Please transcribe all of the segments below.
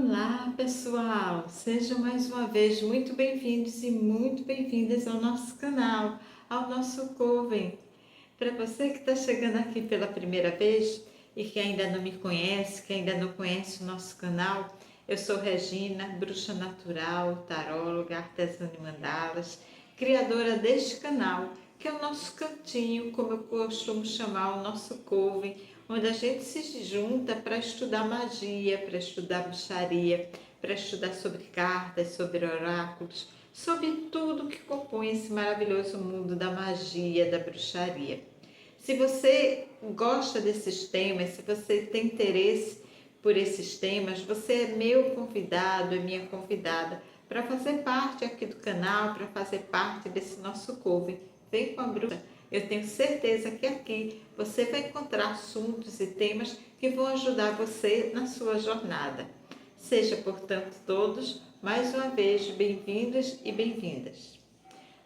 Olá, pessoal! Sejam mais uma vez muito bem-vindos e muito bem-vindas ao nosso canal, ao nosso Coven. Para você que está chegando aqui pela primeira vez e que ainda não me conhece, que ainda não conhece o nosso canal, eu sou Regina, bruxa natural, taróloga, artesã de mandalas, criadora deste canal, que é o nosso cantinho, como eu costumo chamar o nosso Coven, onde a gente se junta para estudar magia, para estudar bruxaria, para estudar sobre cartas, sobre oráculos, sobre tudo que compõe esse maravilhoso mundo da magia, da bruxaria. Se você gosta desses temas, se você tem interesse por esses temas, você é meu convidado, é minha convidada para fazer parte aqui do canal, para fazer parte desse nosso coven. Vem com a bruxa. Eu tenho certeza que aqui você vai encontrar assuntos e temas que vão ajudar você na sua jornada. Seja, portanto, todos, mais uma vez, bem-vindos e bem-vindas.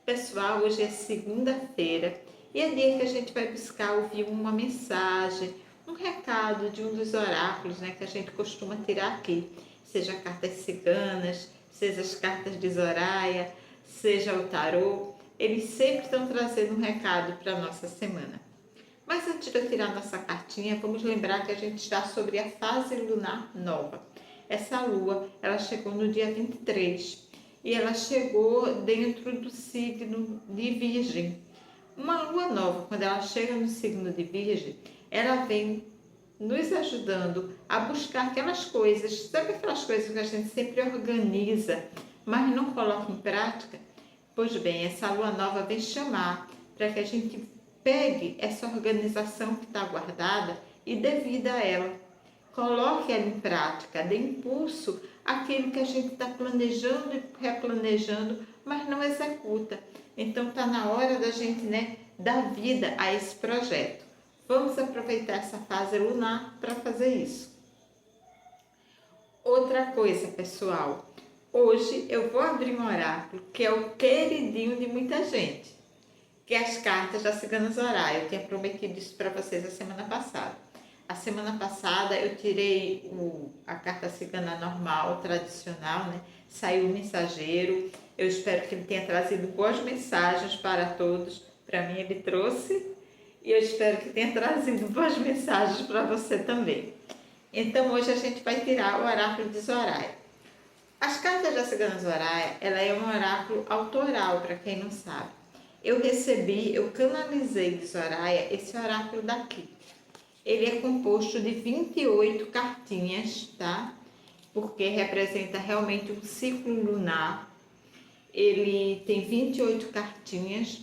Pessoal, hoje é segunda-feira e é dia que a gente vai buscar ouvir uma mensagem, um recado de um dos oráculos, que a gente costuma tirar aqui. Seja cartas ciganas, seja as cartas de Zoraia, seja o tarô. Eles sempre estão trazendo um recado para a nossa semana. Mas antes de eu tirar nossa cartinha, vamos lembrar que a gente está sobre a fase lunar nova. Essa lua, ela chegou no dia 23 e ela chegou dentro do signo de Virgem. Uma lua nova, quando ela chega no signo de Virgem, ela vem nos ajudando a buscar aquelas coisas, sabe aquelas coisas que a gente sempre organiza, mas não coloca em prática? Pois bem, essa lua nova vem chamar para que a gente pegue essa organização que está guardada e dê vida a ela. Coloque ela em prática, dê impulso àquilo que a gente está planejando e replanejando, mas não executa. Então está na hora da gente dar vida a esse projeto. Vamos aproveitar essa fase lunar para fazer isso. Outra coisa, pessoal. Hoje eu vou abrir um oráculo que é o queridinho de muita gente, que é as cartas da Cigana Zoraia. Eu tinha prometido isso para vocês a semana passada. A semana passada eu tirei a carta cigana normal, tradicional, Saiu o mensageiro. Eu espero que ele tenha trazido boas mensagens para todos. Para mim ele trouxe e eu espero que tenha trazido boas mensagens para você também. Então hoje a gente vai tirar o oráculo de Zoraia. As cartas da Cigana Zoraia, ela é um oráculo autoral, para quem não sabe. Eu canalizei de Zoraia esse oráculo daqui. Ele é composto de 28 cartinhas, tá? Porque representa realmente um ciclo lunar. Ele tem 28 cartinhas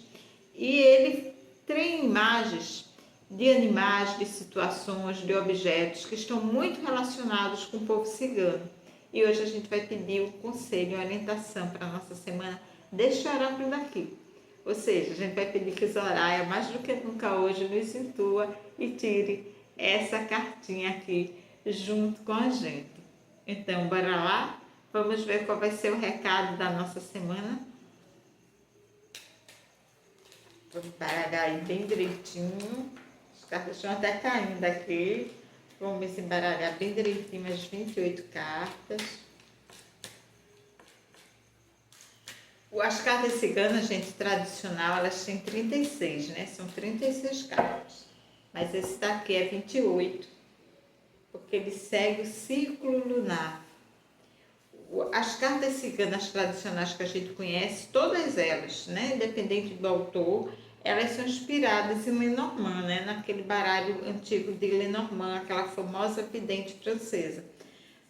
e ele tem imagens de animais, de situações, de objetos que estão muito relacionados com o povo cigano. E hoje a gente vai pedir o conselho, a orientação para a nossa semana deste oráculo daqui. Ou seja, a gente vai pedir que Zoraia, mais do que nunca hoje, nos intua e tire essa cartinha aqui junto com a gente. Então, bora lá? Vamos ver qual vai ser o recado da nossa semana? Vamos embaralhar aí bem direitinho. As cartas estão até caindo aqui. Vamos embaralhar bem direitinho as 28 cartas. As cartas ciganas, gente, tradicional, elas têm 36, São 36 cartas. Mas esse daqui é 28, porque ele segue o ciclo lunar. As cartas ciganas tradicionais que a gente conhece, todas elas, independente do autor, elas são inspiradas em Lenormand, naquele baralho antigo de Lenormand, aquela famosa vidente francesa.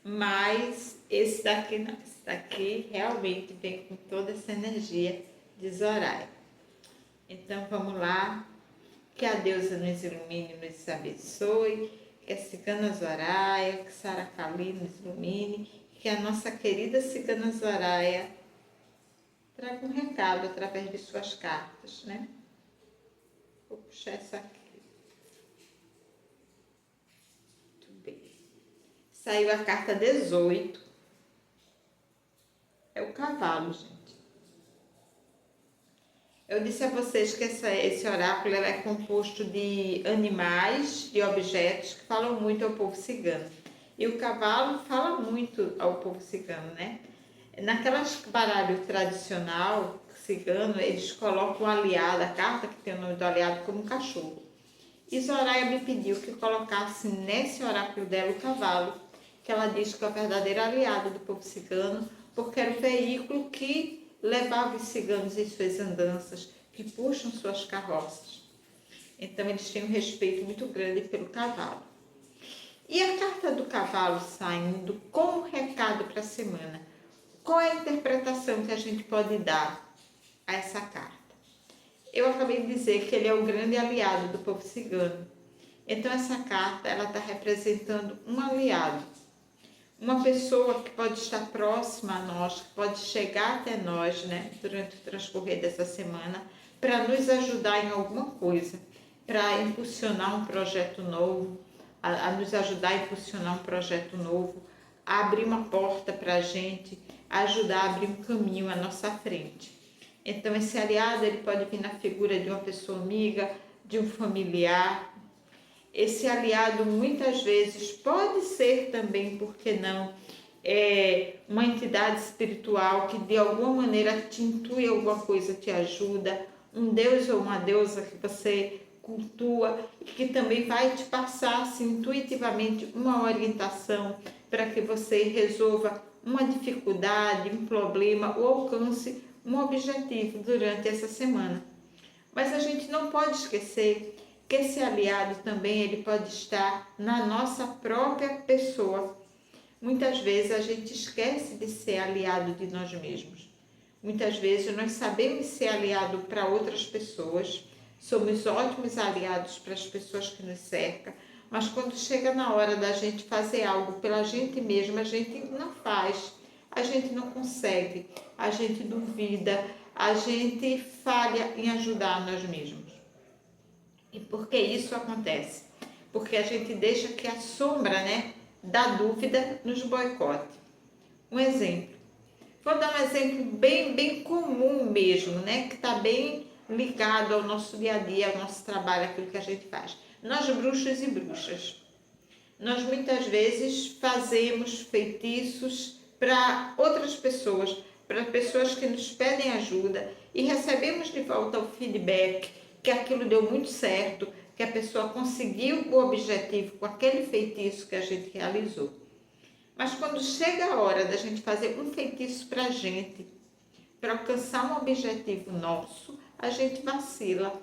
Mas esse daqui não, esse daqui realmente vem com toda essa energia de Zoraia. Então vamos lá, que a deusa nos ilumine, nos abençoe, que a cigana Zoraia, que Sara Kali nos ilumine, que a nossa querida cigana Zoraia traga um recado através de suas cartas, Vou puxar essa aqui. Muito bem. Saiu a carta 18. É o cavalo, gente. Eu disse a vocês que esse oráculo é composto de animais, de objetos que falam muito ao povo cigano. E o cavalo fala muito ao povo cigano, né? Naquelas baralho tradicional cigano, eles colocam o aliado, a carta que tem o nome do aliado, como um cachorro. E Zoraia me pediu que eu colocasse nesse oráculo dela o cavalo, que ela diz que é o verdadeiro aliado do povo cigano, porque era o veículo que levava os ciganos em suas andanças, que puxam suas carroças. Então eles têm um respeito muito grande pelo cavalo. E a carta do cavalo saindo com um recado para a semana. Qual é a interpretação que a gente pode dar a essa carta? Eu acabei de dizer que ele é o grande aliado do povo cigano. Então essa carta ela está representando um aliado, uma pessoa que pode estar próxima a nós, que pode chegar até nós, né, durante o transcorrer dessa semana, para nos ajudar em alguma coisa, para impulsionar um projeto novo, a nos ajudar a impulsionar um projeto novo, a abrir uma porta para a gente, a ajudar a abrir um caminho à nossa frente. Então esse aliado ele pode vir na figura de uma pessoa amiga, de um familiar. Esse aliado muitas vezes pode ser também, por que não, uma entidade espiritual que de alguma maneira te intui alguma coisa, te ajuda, um deus ou uma deusa que você cultua e que também vai te passar assim, intuitivamente uma orientação para que você resolva uma dificuldade, um problema ou alcance um objetivo durante essa semana. Mas a gente não pode esquecer que esse aliado também ele pode estar na nossa própria pessoa. Muitas vezes a gente esquece de ser aliado de nós mesmos. Muitas vezes nós sabemos ser aliado para outras pessoas, somos ótimos aliados para as pessoas que nos cercam, mas quando chega na hora da gente fazer algo pela gente mesma, a gente não faz, a gente não consegue, a gente duvida, a gente falha em ajudar nós mesmos. E por que isso acontece? Porque a gente deixa que a sombra, né, da dúvida nos boicote. Um exemplo. Vou dar um exemplo bem comum mesmo, né, que está bem ligado ao nosso dia a dia, ao nosso trabalho, aquilo que a gente faz. Nós, bruxos e bruxas, nós muitas vezes fazemos feitiços para outras pessoas, para pessoas que nos pedem ajuda e recebemos de volta o feedback que aquilo deu muito certo, que a pessoa conseguiu o objetivo com aquele feitiço que a gente realizou. Mas quando chega a hora da gente fazer um feitiço para a gente, para alcançar um objetivo nosso, a gente vacila.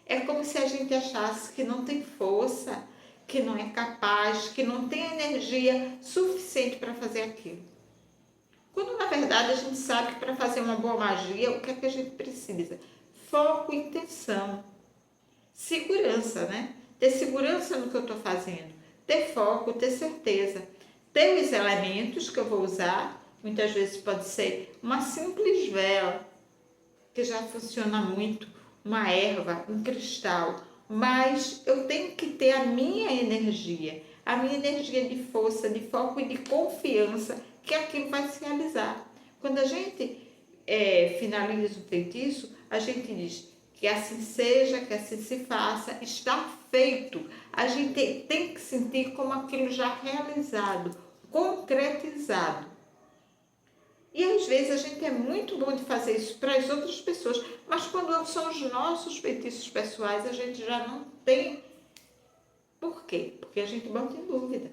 É como se a gente achasse que não tem força, que não é capaz, que não tem energia suficiente para fazer aquilo. Quando na verdade a gente sabe que para fazer uma boa magia, o que é que a gente precisa? Foco e intenção. Segurança, né? Ter segurança no que eu estou fazendo. Ter foco, ter certeza. Ter os elementos que eu vou usar. Muitas vezes pode ser uma simples vela, que já funciona muito, uma erva, um cristal. Mas eu tenho que ter a minha energia de força, de foco e de confiança que aquilo vai se realizar. Quando a gente finaliza o feitiço, a gente diz que assim seja, que assim se faça, está feito. A gente tem que sentir como aquilo já realizado, concretizado. E às vezes a gente é muito bom de fazer isso para as outras pessoas, mas quando são os nossos feitiços pessoais, a gente já não tem. Por quê? Porque a gente bota em dúvida.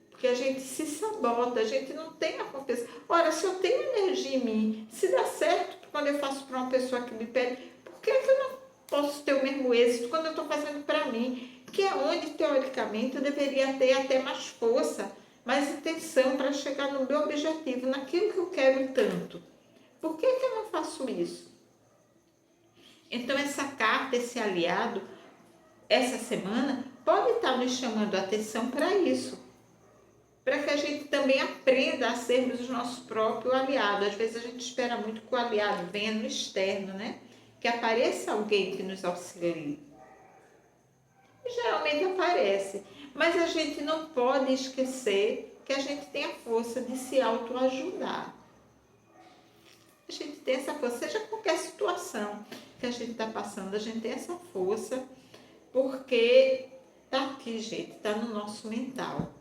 Porque a gente se sabota, a gente não tem a confiança. Ora, se eu tenho energia em mim, se dá certo quando eu faço para uma pessoa que me pede, por que eu não posso ter o mesmo êxito quando eu estou fazendo para mim? Que é onde, teoricamente, eu deveria ter até mais força, mais intenção para chegar no meu objetivo, naquilo que eu quero tanto. Por que eu não faço isso? Então, essa carta, esse aliado, essa semana, pode estar nos chamando a atenção para isso. Para que a gente também aprenda a sermos o nosso próprio aliado. Às vezes a gente espera muito que o aliado venha no externo, né? Que apareça alguém que nos auxilie. E geralmente aparece. Mas a gente não pode esquecer que a gente tem a força de se autoajudar. A gente tem essa força, seja qualquer situação que a gente está passando, a gente tem essa força, porque está aqui, gente, está no nosso mental.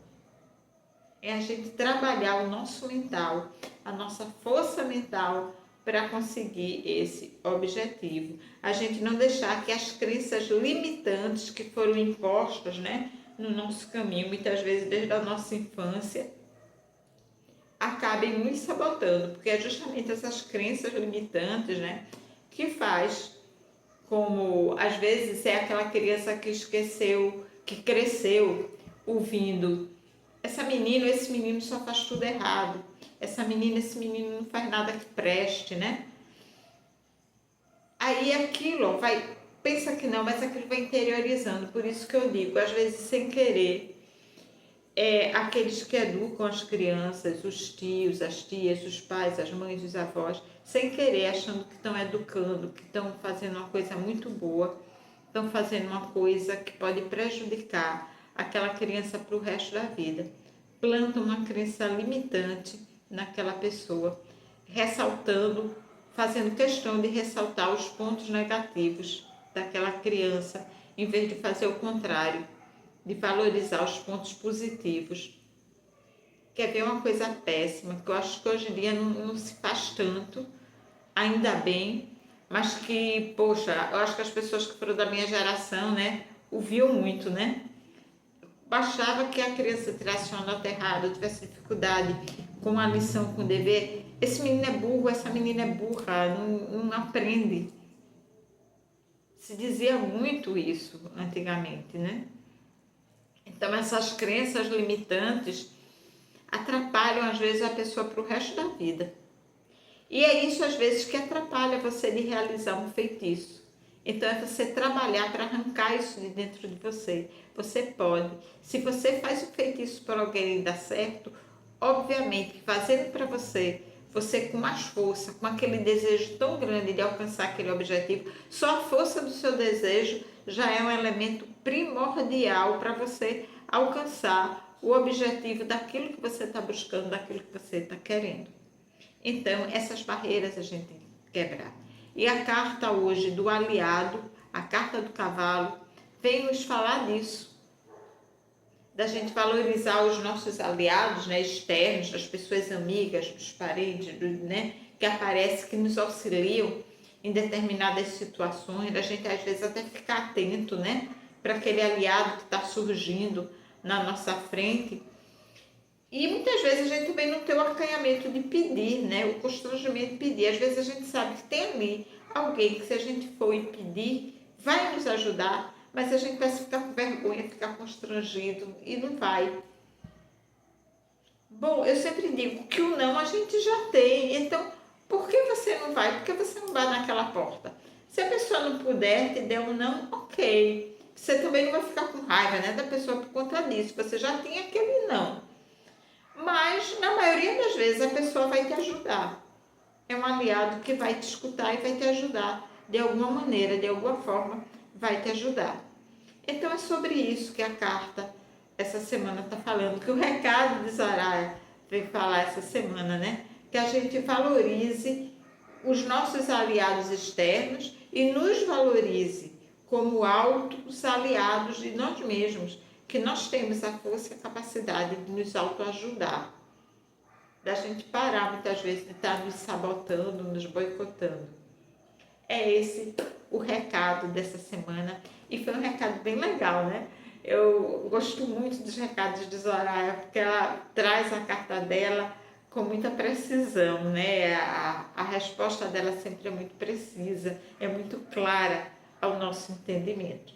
É a gente trabalhar o nosso mental, a nossa força mental para conseguir esse objetivo. A gente não deixar que as crenças limitantes que foram impostas, né, no nosso caminho, muitas vezes desde a nossa infância, acabem nos sabotando, porque é justamente essas crenças limitantes, né, que faz, como às vezes é aquela criança que esqueceu, que cresceu ouvindo: essa menina, esse menino só faz tudo errado, essa menina, esse menino não faz nada que preste, né? Aí aquilo vai, pensa que não, mas aquilo vai interiorizando. Por isso que eu digo, às vezes sem querer, aqueles que educam as crianças, os tios, as tias, os pais, as mães, os avós, sem querer, achando que estão educando, que estão fazendo uma coisa muito boa, estão fazendo uma coisa que pode prejudicar aquela criança para o resto da vida. Planta uma crença limitante naquela pessoa, ressaltando, fazendo questão de ressaltar os pontos negativos daquela criança, em vez de fazer o contrário, de valorizar os pontos positivos. Quer ver uma coisa péssima, que eu acho que hoje em dia não se faz tanto, ainda bem, mas que, poxa, eu acho que as pessoas que foram da minha geração, né, ouviam muito, né? Bastava que a criança tirasse uma nota errada, tivesse dificuldade com a lição, com o dever. Esse menino é burro, essa menina é burra, não aprende. Se dizia muito isso antigamente, né? Então, essas crenças limitantes atrapalham, às vezes, a pessoa para o resto da vida. E é isso, às vezes, que atrapalha você de realizar um feitiço. Então, é você trabalhar para arrancar isso de dentro de você. Você pode. Se você faz um feitiço para alguém e dá certo, obviamente, fazendo para você, você com mais força, com aquele desejo tão grande de alcançar aquele objetivo, só a força do seu desejo já é um elemento primordial para você alcançar o objetivo daquilo que você está buscando, daquilo que você está querendo. Então, essas barreiras a gente tem que quebrar. E a carta hoje do aliado, a carta do cavalo, vem nos falar disso. Da gente valorizar os nossos aliados, né, externos, das pessoas amigas, dos parentes, né, que aparecem, que nos auxiliam em determinadas situações, da gente às vezes até ficar atento, né, para aquele aliado que está surgindo na nossa frente. E muitas vezes a gente também não tem o acanhamento de pedir, né? O constrangimento de pedir. Às vezes a gente sabe que tem ali alguém que, se a gente for e pedir, vai nos ajudar, mas a gente vai ficar com vergonha, ficar constrangido e não vai. Bom, eu sempre digo que o não a gente já tem, então por que você não vai? Por que você não vai naquela porta? Se a pessoa não puder te der um não, ok. Você também não vai ficar com raiva, né, da pessoa por conta disso. Você já tem aquele não. Mas, na maioria das vezes, a pessoa vai te ajudar. É um aliado que vai te escutar e vai te ajudar. De alguma maneira, de alguma forma, vai te ajudar. Então, é sobre isso que a carta, essa semana, está falando. Que o recado de Soraya vem falar essa semana, né? Que a gente valorize os nossos aliados externos e nos valorize como altos aliados de nós mesmos, que nós temos a força e a capacidade de nos autoajudar, da gente parar muitas vezes de estar nos sabotando, nos boicotando. É esse o recado dessa semana e foi um recado bem legal, né? Eu gosto muito dos recados de Soraya, porque ela traz a carta dela com muita precisão, né? A resposta dela sempre é muito precisa, é muito clara ao nosso entendimento.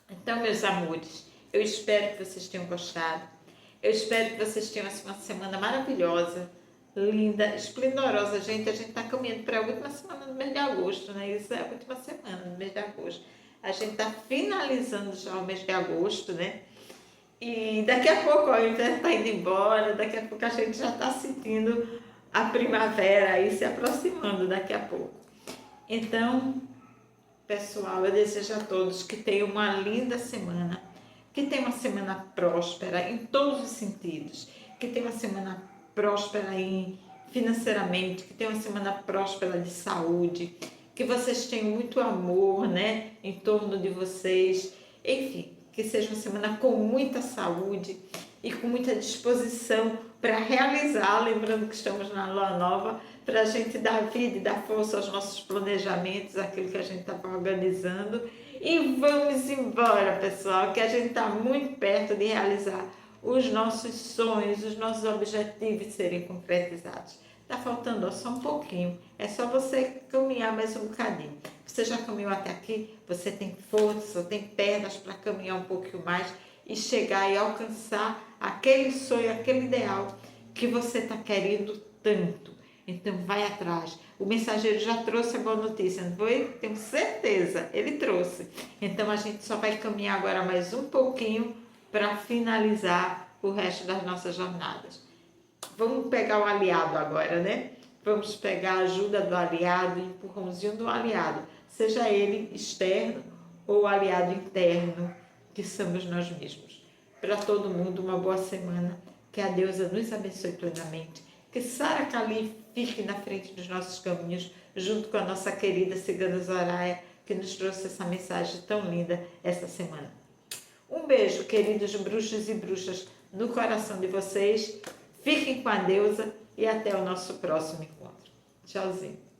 Então, meus amores, eu espero que vocês tenham gostado. Eu espero que vocês tenham uma semana maravilhosa, linda, esplendorosa. Gente, a gente está caminhando para a última semana do mês de agosto, né? Isso é a última semana do mês de agosto. A gente está finalizando já o mês de agosto, né? E daqui a pouco ó, o inverno está indo embora, daqui a pouco a gente já está sentindo a primavera aí se aproximando daqui a pouco. Então, pessoal, eu desejo a todos que tenham uma linda semana, que tenham uma semana próspera em todos os sentidos, que tenham uma semana próspera financeiramente, que tenham uma semana próspera de saúde, que vocês tenham muito amor, né, em torno de vocês, enfim, que seja uma semana com muita saúde, e com muita disposição para realizar, lembrando que estamos na lua nova, para a gente dar vida e dar força aos nossos planejamentos, aquilo que a gente estava organizando. E vamos embora, pessoal, que a gente está muito perto de realizar os nossos sonhos, os nossos objetivos serem concretizados. Tá faltando só um pouquinho, é só você caminhar mais um bocadinho. Você já caminhou até aqui, você tem força, tem pernas para caminhar um pouquinho mais e chegar e alcançar aquele sonho, aquele ideal que você está querendo tanto. Então vai atrás. O mensageiro já trouxe a boa notícia, não foi? Tenho certeza, ele trouxe. Então a gente só vai caminhar agora mais um pouquinho para finalizar o resto das nossas jornadas. Vamos pegar o aliado agora, né? Vamos pegar a ajuda do aliado, o empurrãozinho do aliado, seja ele externo ou aliado interno, que somos nós mesmos. Para todo mundo, uma boa semana, que a deusa nos abençoe plenamente, que Sara Kali fique na frente dos nossos caminhos, junto com a nossa querida Cigana Zoraia, que nos trouxe essa mensagem tão linda essa semana. Um beijo, queridos bruxos e bruxas, no coração de vocês. Fiquem com a deusa e até o nosso próximo encontro. Tchauzinho.